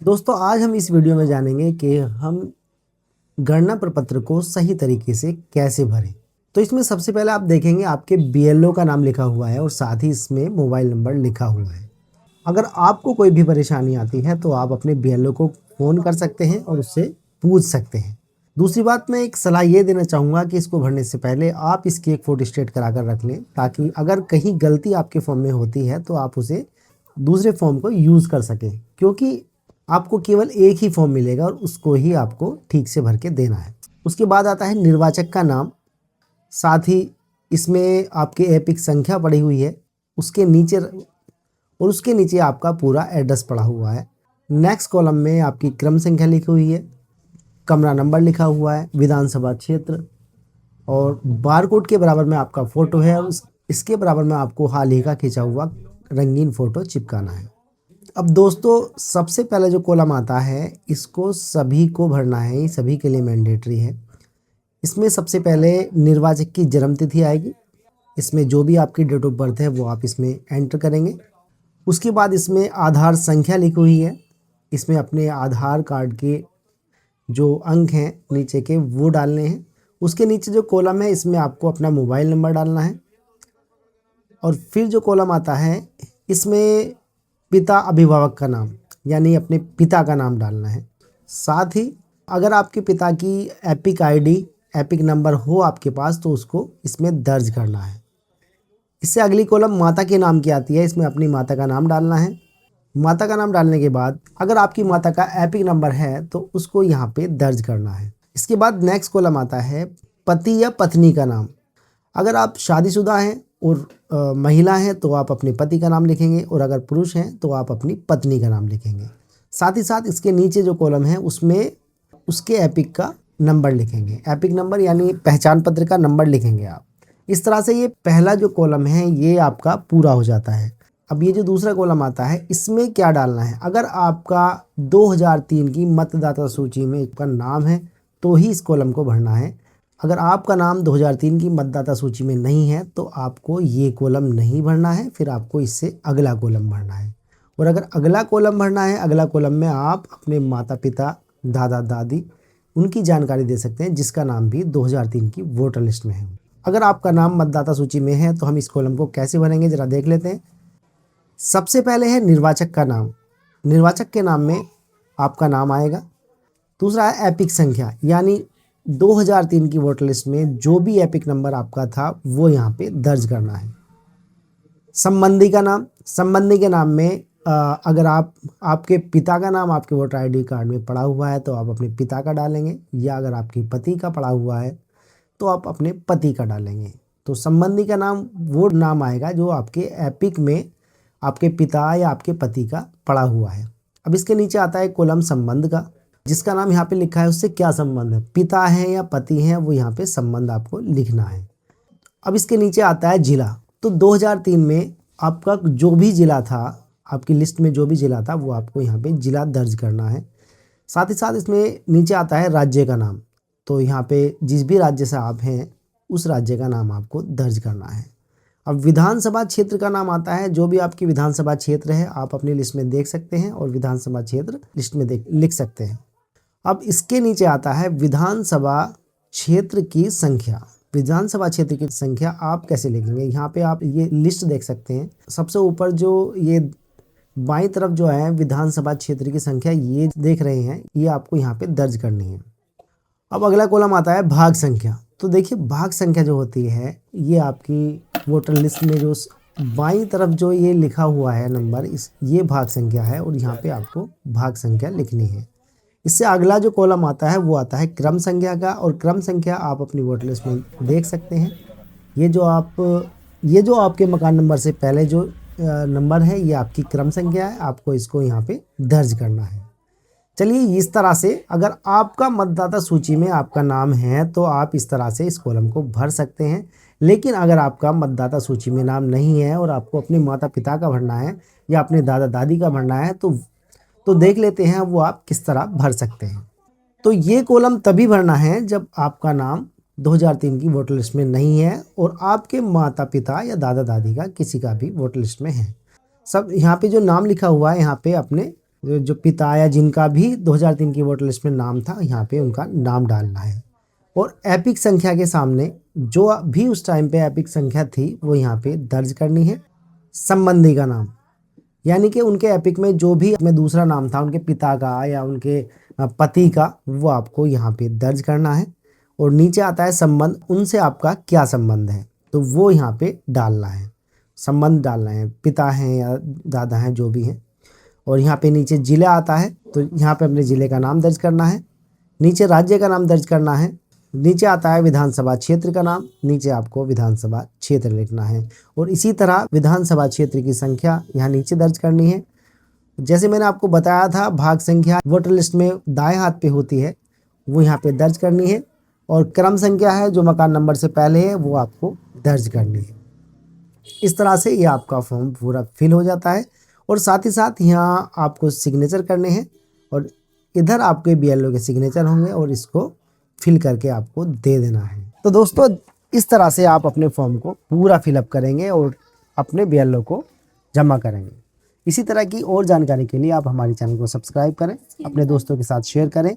दोस्तों आज हम इस वीडियो में जानेंगे कि हम गणना प्रपत्र को सही तरीके से कैसे भरें। तो इसमें सबसे पहले आप देखेंगे आपके बीएलओ का नाम लिखा हुआ है और साथ ही इसमें मोबाइल नंबर लिखा हुआ है। अगर आपको कोई भी परेशानी आती है तो आप अपने बीएलओ को फ़ोन कर सकते हैं और उससे पूछ सकते हैं। दूसरी बात, मैं एक सलाह ये देना चाहूँगा कि इसको भरने से पहले आप इसकी एक फ़ोटो स्टेट करा कर रख लें, ताकि अगर कहीं गलती आपके फॉर्म में होती है तो आप उसे दूसरे फॉर्म को यूज़ कर सकें, क्योंकि आपको केवल एक ही फॉर्म मिलेगा और उसको ही आपको ठीक से भर के देना है। उसके बाद आता है निर्वाचक का नाम, साथ ही इसमें आपके एपिक संख्या पड़ी हुई है, उसके नीचे आपका पूरा एड्रेस पड़ा हुआ है। नेक्स्ट कॉलम में आपकी क्रम संख्या लिखी हुई है, कमरा नंबर लिखा हुआ है, विधानसभा क्षेत्र, और बारकोड के बराबर में आपका फ़ोटो है और इसके बराबर में आपको हाल ही का खींचा हुआ रंगीन फ़ोटो चिपकाना है। अब दोस्तों सबसे पहले जो कॉलम आता है इसको सभी को भरना है, ये सभी के लिए मैंडेटरी है। इसमें सबसे पहले निर्वाचक की जन्मतिथि आएगी, इसमें जो भी आपकी डेट ऑफ बर्थ है वो आप इसमें एंटर करेंगे। उसके बाद इसमें आधार संख्या लिखी हुई है, इसमें अपने आधार कार्ड के जो अंक हैं नीचे के वो डालने हैं। उसके नीचे जो कॉलम है इसमें आपको अपना मोबाइल नंबर डालना है। और फिर जो कॉलम आता है इसमें पिता अभिभावक का नाम यानी अपने पिता का नाम डालना है। साथ ही अगर आपके पिता की एपिक आईडी, एपिक नंबर हो आपके पास तो उसको इसमें दर्ज करना है। इससे अगली कॉलम माता के नाम की आती है, इसमें अपनी माता का नाम डालना है। माता का नाम डालने के बाद अगर आपकी माता का एपिक नंबर है तो उसको यहाँ पे दर्ज करना है। इसके बाद नेक्स्ट कॉलम आता है पति या पत्नी का नाम। अगर आप शादीशुदा हैं और महिला हैं तो आप अपने पति का नाम लिखेंगे, और अगर पुरुष हैं तो आप अपनी पत्नी का नाम लिखेंगे। साथ ही साथ इसके नीचे जो कॉलम है उसमें उसके एपिक का नंबर लिखेंगे, एपिक नंबर यानी पहचान पत्र का नंबर लिखेंगे आप। इस तरह से ये पहला जो कॉलम है ये आपका पूरा हो जाता है। अब ये जो दूसरा कॉलम आता है इसमें क्या डालना है, अगर आपका 2003 की मतदाता सूची में आपका नाम है तो ही इस कॉलम को भरना है। अगर आपका नाम 2003 की मतदाता सूची में नहीं है तो आपको ये कॉलम नहीं भरना है, फिर आपको इससे अगला कॉलम भरना है। और अगर अगला कॉलम भरना है, अगला कॉलम में आप अपने माता पिता, दादा दादी, उनकी जानकारी दे सकते हैं जिसका नाम भी 2003 की वोटर लिस्ट में है। अगर आपका नाम मतदाता सूची में है तो हम इस कॉलम को कैसे भरेंगे ज़रा देख लेते हैं। सबसे पहले है निर्वाचक का नाम। निर्वाचक के नाम में आपका नाम आएगा। दूसरा है एपिक संख्या, यानी 2003 की वोटर लिस्ट में जो भी एपिक नंबर आपका था वो यहाँ पे दर्ज करना है। संबंधी का नाम, संबंधी के नाम में अगर आपके पिता का नाम आपके वोटर आईडी कार्ड में पड़ा हुआ है तो आप अपने पिता का डालेंगे, या अगर आपके पति का पड़ा हुआ है तो आप अपने पति का डालेंगे। तो संबंधी का नाम वो नाम आएगा जो आपके एपिक में आपके पिता या आपके पति का पड़ा हुआ है। अब इसके नीचे आता है कॉलम संबंध का, जिसका नाम यहाँ पे लिखा है उससे क्या संबंध है, पिता है या पति हैं, वो यहाँ पे संबंध आपको लिखना है। अब इसके नीचे आता है जिला। तो 2003 में आपका जो भी जिला था, आपकी लिस्ट में जो भी जिला था वो आपको यहाँ पे जिला दर्ज करना है। साथ ही साथ इसमें नीचे आता है राज्य का नाम। तो यहाँ पे जिस भी राज्य से आप हैं उस राज्य का नाम आपको दर्ज करना है। अब विधानसभा क्षेत्र का नाम आता है, जो भी आपकी विधानसभा क्षेत्र है आप अपनी लिस्ट में देख सकते हैं और विधानसभा क्षेत्र लिस्ट में लिख सकते हैं। अब इसके नीचे आता है विधानसभा क्षेत्र की संख्या। विधानसभा क्षेत्र की संख्या आप कैसे लिखेंगे, यहाँ पे आप ये लिस्ट देख सकते हैं। सबसे ऊपर जो ये बाईं तरफ जो है विधानसभा क्षेत्र की संख्या ये देख रहे हैं, ये आपको यहाँ पे दर्ज करनी है। अब अगला कॉलम आता है भाग संख्या। तो देखिए भाग संख्या जो होती है ये आपकी वोटर लिस्ट में जो बाईं तरफ जो ये लिखा हुआ है नंबर, ये भाग संख्या है और यहाँ पे आपको भाग संख्या लिखनी है। इससे अगला जो कॉलम आता है वो आता है क्रम संख्या का, और क्रम संख्या आप अपनी वोटर लिस्ट में देख सकते हैं। ये जो आपके मकान नंबर से पहले जो नंबर है ये आपकी क्रम संख्या है, आपको इसको यहाँ पे दर्ज करना है। चलिए इस तरह से अगर आपका मतदाता सूची में आपका नाम है तो आप इस तरह से इस कॉलम को भर सकते हैं। लेकिन अगर आपका मतदाता सूची में नाम नहीं है और आपको अपने माता पिता का भरना है या अपने दादा दादी का भरना है तो देख लेते हैं वो आप किस तरह भर सकते हैं। तो ये कॉलम तभी भरना है जब आपका नाम 2003 की वोटर लिस्ट में नहीं है और आपके माता पिता या दादा दादी का किसी का भी वोटर लिस्ट में है। सब यहाँ पे जो नाम लिखा हुआ है यहाँ पे अपने जो पिता या जिनका भी 2003 की वोटर लिस्ट में नाम था, यहाँ पे उनका नाम डालना है। और एपिक संख्या के सामने जो भी उस टाइम पे एपिक संख्या थी वो यहाँ पे दर्ज करनी है। संबंधी का नाम, यानी कि उनके एपिक में जो भी में दूसरा नाम था उनके पिता का या उनके पति का, वो आपको यहाँ पे दर्ज करना है। और नीचे आता है संबंध, उनसे आपका क्या संबंध है, तो वो यहाँ पे डालना है, संबंध डालना है, पिता हैं या दादा हैं जो भी हैं। और यहाँ पे नीचे जिला आता है, तो यहाँ पे अपने ज़िले का नाम दर्ज करना है। नीचे राज्य का नाम दर्ज करना है। नीचे आता है विधानसभा क्षेत्र का नाम, नीचे आपको विधानसभा क्षेत्र लिखना है। और इसी तरह विधानसभा क्षेत्र की संख्या यहाँ नीचे दर्ज करनी है। जैसे मैंने आपको बताया था, भाग संख्या वोटर लिस्ट में दाएं हाथ पे होती है, वो यहाँ पे दर्ज करनी है। और क्रम संख्या है जो मकान नंबर से पहले है, वो आपको दर्ज करनी है। इस तरह से ये आपका फॉर्म पूरा फिल हो जाता है। और साथ ही साथ यहाँ आपको सिग्नेचर करने हैं और इधर आपके बीएलओ के सिग्नेचर होंगे और इसको फिल करके आपको दे देना है। तो दोस्तों, इस तरह से आप अपने फॉर्म को पूरा फिलअप करेंगे और अपने बीएलओ को जमा करेंगे। इसी तरह की और जानकारी के लिए आप हमारे चैनल को सब्सक्राइब करें, अपने दोस्तों के साथ शेयर करें